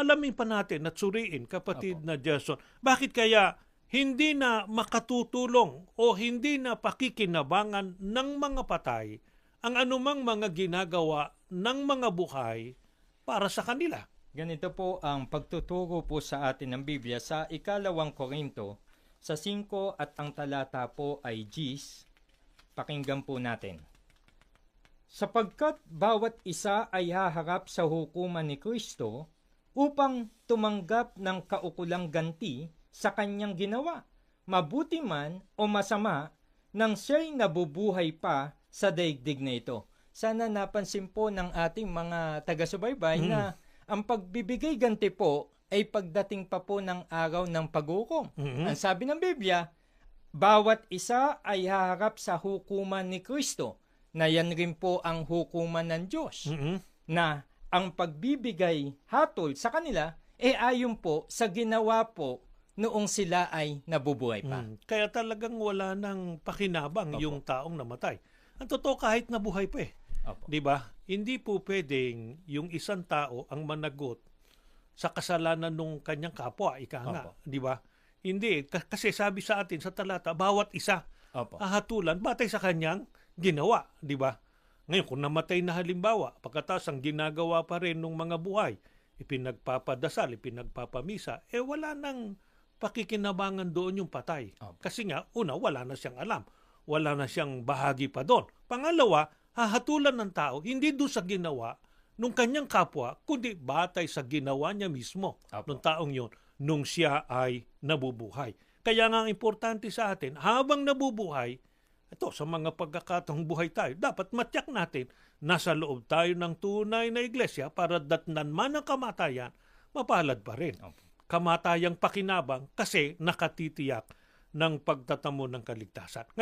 alamin pa natin at suriin, kapatid Opo. na Jason. Bakit kaya hindi na makatutulong o hindi na pakikinabangan ng mga patay ang anumang mga ginagawa ng mga buhay para sa kanila? Ganito po ang pagtuturo po sa atin ng Biblia sa 2 Korinto sa 5 at ang talata po ay 10. Pakinggan po natin. Sapagkat bawat isa ay haharap sa hukuman ni Kristo upang tumanggap ng kaukulang ganti sa kanyang ginawa, mabuti man o masama, nang siya'y nabubuhay pa sa daigdig na ito. Sana napansin po ng ating mga taga-subaybay na ang pagbibigay ganti po ay pagdating pa po ng araw ng paghukom. Ang sabi ng Biblia, bawat isa ay haharap sa hukuman ni Kristo, na yan rin po ang hukuman ng Diyos, na ang pagbibigay hatol sa kanila ay ayon po sa ginawa po noong sila ay nabubuhay pa. Kaya talagang wala nang pakinabang yung taong namatay. Ang totoo, kahit nabuhay pa eh. Opo. 'Di ba? Hindi po pwedeng yung isang tao ang managot sa kasalanan ng kanyang kapwa, ika nga, Opo. 'di ba? Hindi kasi sabi sa atin sa talata, bawat isa Opo. hahatulan batay sa kanyang ginawa, 'di ba? Ngayon kung namatay na halimbawa, pagkatapos ang ginagawa pa rin ng mga buhay, ipinagpapadasal, ipinagpapamisa, wala nang pakikinabangan doon yung patay. Opo. Kasi nga, una, wala na siyang alam. Wala na siyang bahagi pa doon. Pangalawa, hahatulan ng tao, hindi doon sa ginawa nung kanyang kapwa, kundi batay sa ginawa niya mismo, nung taong yon, nung siya ay nabubuhay. Kaya nga ang importante sa atin, habang nabubuhay, ito, sa mga pagkakataong buhay tayo, dapat matyak natin, nasa loob tayo ng tunay na iglesia para datnan man ang kamatayan, mapalad pa rin. Kamatayang pakinabang kasi nakatitiyak ng pagtatamo ng kaligtasan. Ngayon,